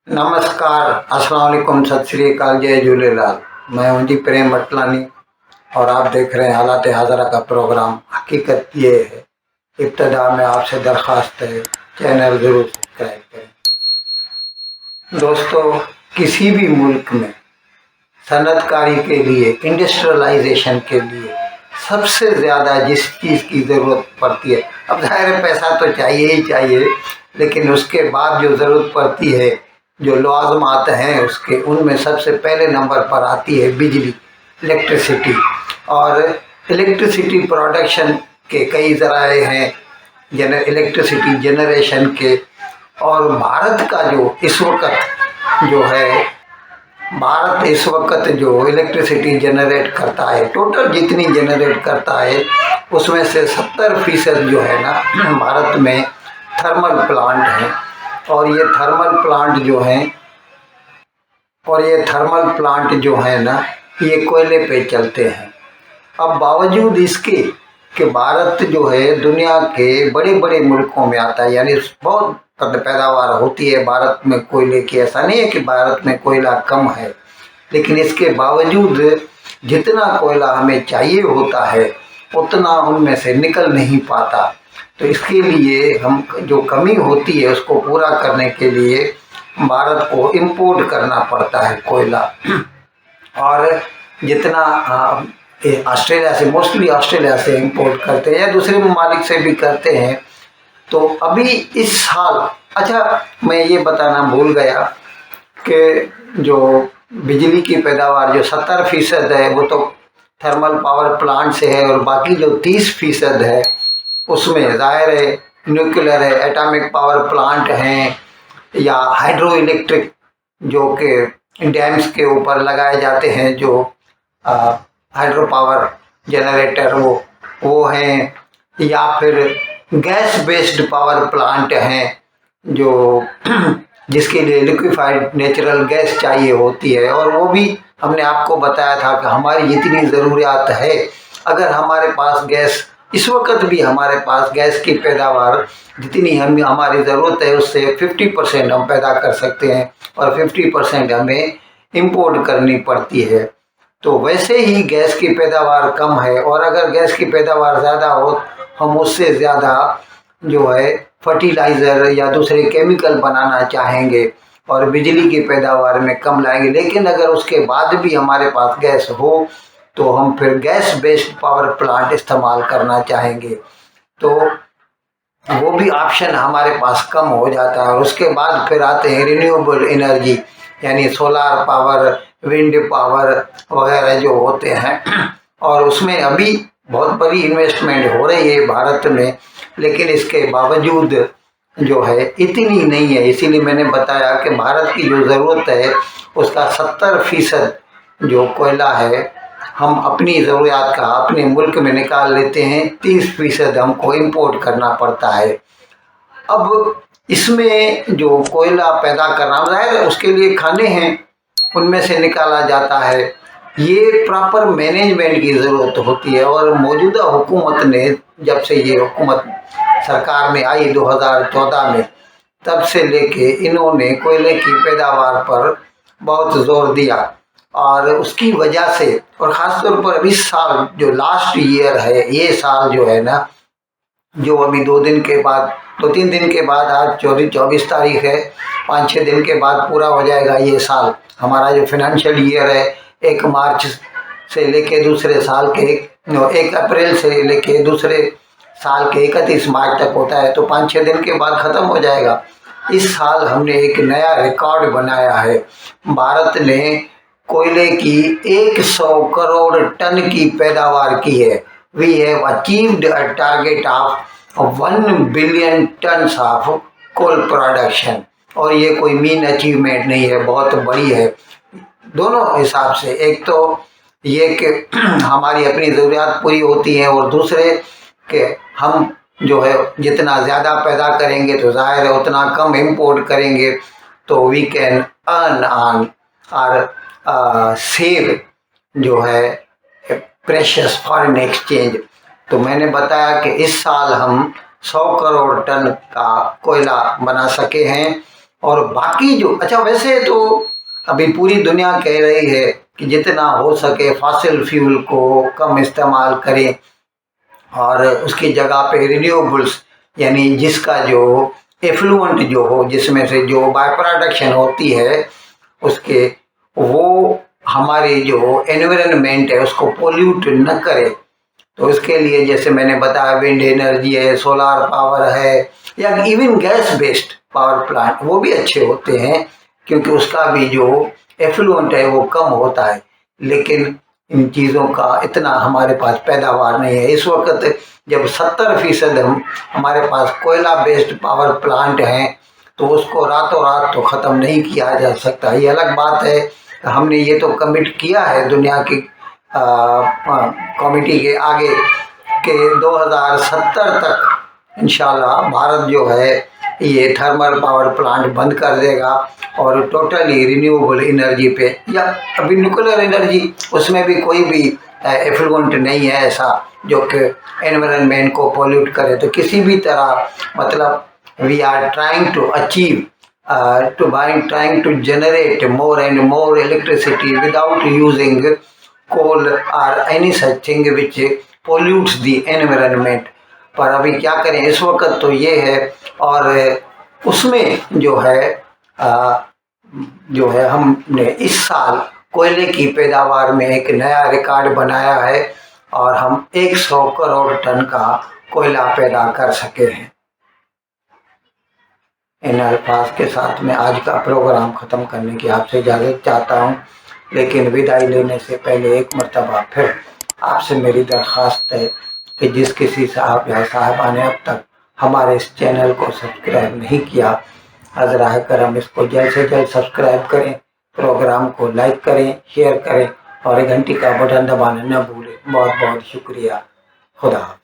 नमस्कार, अस्सलाम वालेकुम, सत श्री अकाल, जय झूलेलाल। मैं हूं जी प्रेम मटलानी और आप देख रहे हैं हालात हाजरा का प्रोग्राम। हकीकत ये है, इब्तदा में आपसे दरख्वास्त है, चैनल ज़रूर सब्सक्राइब करें। दोस्तों, किसी भी मुल्क में सनअतकारी के लिए, इंडस्ट्रियलाइजेशन के लिए सबसे ज़्यादा जिस चीज़ की ज़रूरत पड़ती है, अब ज़ाहिर है पैसा तो चाहिए ही चाहिए, लेकिन उसके बाद जो ज़रूरत पड़ती है, जो लाज़िमात हैं उसके, उनमें सबसे पहले नंबर पर आती है बिजली, इलेक्ट्रिसिटी। और इलेक्ट्रिसिटी प्रोडक्शन के कई ज़राए हैं, इलेक्ट्रिसिटी जनरेशन के। और भारत का जो इस वक्त जो है, भारत इस वक्त जो इलेक्ट्रिसिटी जनरेट करता है, टोटल जितनी जनरेट करता है उसमें से 70% जो है ना भारत में थर्मल प्लांट हैं। और ये थर्मल प्लांट जो हैं ना, ये कोयले पे चलते हैं। अब बावजूद इसके कि भारत जो है दुनिया के बड़े बड़े मुल्कों में आता है, यानी बहुत पैदावार होती है भारत में कोयले की। ऐसा नहीं है कि भारत में कोयला कम है, लेकिन इसके बावजूद जितना कोयला हमें चाहिए होता है उतना उनमें से निकल नहीं पाता। तो इसके लिए हम जो कमी होती है उसको पूरा करने के लिए भारत को इंपोर्ट करना पड़ता है कोयला। और जितना ऑस्ट्रेलिया से, मोस्टली ऑस्ट्रेलिया से इंपोर्ट करते हैं या दूसरे ममालिक से भी करते हैं। तो अभी इस साल, अच्छा मैं ये बताना भूल गया कि जो बिजली की पैदावार जो 70% है वो तो थर्मल पावर प्लांट से है, और बाकी जो 30% है उसमें ज़ाहिर है न्यूक्लियर है, एटॉमिक पावर प्लांट हैं, या हाइड्रो इलेक्ट्रिक जो कि डैम्स के ऊपर लगाए जाते हैं, जो हाइड्रो पावर जनरेटर वो हैं, या फिर गैस बेस्ड पावर प्लांट हैं जो जिसके लिए लिक्विफाइड नेचुरल गैस चाहिए होती है। और वो भी हमने आपको बताया था कि हमारी जितनी ज़रूरियात है, अगर हमारे पास गैस, इस वक्त भी हमारे पास गैस की पैदावार जितनी हमारी ज़रूरत है उससे 50% हम पैदा कर सकते हैं, और 50% हमें इंपोर्ट करनी पड़ती है। तो वैसे ही गैस की पैदावार कम है, और अगर गैस की पैदावार ज़्यादा हो, हम उससे ज़्यादा जो है फर्टिलाइज़र या दूसरे केमिकल बनाना चाहेंगे और बिजली की पैदावार में कम लाएंगे। लेकिन अगर उसके बाद भी हमारे पास गैस हो तो हम फिर गैस बेस्ड पावर प्लांट इस्तेमाल करना चाहेंगे, तो वो भी ऑप्शन हमारे पास कम हो जाता है। और उसके बाद फिर आते हैं रिन्यूएबल एनर्जी, यानी सोलार पावर, विंड पावर वगैरह जो होते हैं। और उसमें अभी बहुत बड़ी इन्वेस्टमेंट हो रही है भारत में, लेकिन इसके बावजूद जो है इतनी नहीं है। इसीलिए मैंने बताया कि भारत की जो ज़रूरत है उसका 70% जो कोयला है हम अपनी ज़रूरियात का अपने मुल्क में निकाल लेते हैं, 30% हमको इंपोर्ट करना पड़ता है। अब इसमें जो कोयला पैदा करना, ज़ाहिर है उसके लिए खाने हैं, उनमें से निकाला जाता है। ये प्रॉपर मैनेजमेंट की ज़रूरत होती है। और मौजूदा हुकूमत ने, जब से ये हुकूमत सरकार में आई 2014 में, तब से लेके इन्होंने कोयले की पैदावार पर बहुत ज़ोर दिया। और उसकी वजह से, और ख़ास तौर पर इस साल जो लास्ट ईयर है, ये साल जो है ना, जो अभी 2-3 दिन के बाद, आज 24 तारीख है, 5-6 दिन के बाद पूरा हो जाएगा ये साल। हमारा जो फाइनेंशियल ईयर है 1 मार्च से लेके दूसरे साल के 1 अप्रैल से लेके दूसरे साल के 31 मार्च तक होता है, तो 5-6 दिन के बाद ख़त्म हो जाएगा। इस साल हमने एक नया रिकॉर्ड बनाया है। भारत ने कोयले की 100 करोड़ टन की पैदावार की है। We have achieved a target of 1 billion tons of coal production. और ये कोई मीन अचीवमेंट नहीं है, बहुत बड़ी है दोनों हिसाब से। एक तो ये कि हमारी अपनी ज़रूरियात पूरी होती हैं, और दूसरे कि हम जो है जितना ज़्यादा पैदा करेंगे तो ज़ाहिर है उतना कम इंपोर्ट करेंगे, तो वी कैन अर्न ऑन और सेव जो है प्रेशियस फॉरेन एक्सचेंज। तो मैंने बताया कि इस साल हम 100 करोड़ टन का कोयला बना सके हैं, और बाकी जो अच्छा, वैसे तो अभी पूरी दुनिया कह रही है कि जितना हो सके फॉसिल फ्यूल को कम इस्तेमाल करें और उसकी जगह पे रिन्यूएबल्स, यानी जिसका जो एफ्लुएंट जो हो, जिसमें से जो बाय प्रोडक्शन होती है उसके, वो हमारी जो एनवायरनमेंट है उसको पोल्यूट न करे। तो इसके लिए जैसे मैंने बताया विंड एनर्जी है, सोलार पावर है, या even gas based power plant, वो भी अच्छे होते हैं क्योंकि उसका भी जो एफ्लुएंट है वो कम होता है। लेकिन इन चीज़ों का इतना हमारे पास पैदावार नहीं है इस वक्त। जब 70% हमारे पास कोयला बेस्ड पावर प्लांट हैं तो उसको रातों रात तो ख़त्म नहीं किया जा सकता। ये अलग बात है, हमने ये तो कमिट किया है दुनिया की कमिटी के आगे कि 2070 तक इंशाल्लाह भारत जो है ये थर्मल पावर प्लांट बंद कर देगा और टोटली रिन्यूएबल एनर्जी पे, या अभी न्यूक्लियर एनर्जी, उसमें भी कोई भी एफ्लुएंट नहीं है ऐसा जो कि एनवायरनमेंट को पोल्यूट करे। तो किसी भी तरह मतलब we are trying to achieve trying to generate more and more electricity without using coal or any such thing which pollutes the environment। पर अभी क्या करें इस वक्त तो ये है। और उसमें जो है हमने इस साल कोयले की पैदावार में एक नया रिकॉर्ड बनाया है और हम 100 करोड़ टन का कोयला पैदा कर सके हैं। इन अल्फाज के साथ मैं आज का प्रोग्राम ख़त्म करने की आपसे इजाज़त चाहता हूँ, लेकिन विदाई लेने से पहले एक मरतबा फिर आपसे मेरी दरख्वास्त है कि जिस किसी साहब या साहबा ने अब तक हमारे इस चैनल को सब्सक्राइब नहीं किया, हज़राए करम इसको जल्द से जल्द सब्सक्राइब करें, प्रोग्राम को लाइक करें, शेयर करें और घंटी का बटन दबाना न भूलें। बहुत बहुत शुक्रिया। खुदा हाफ़िज़।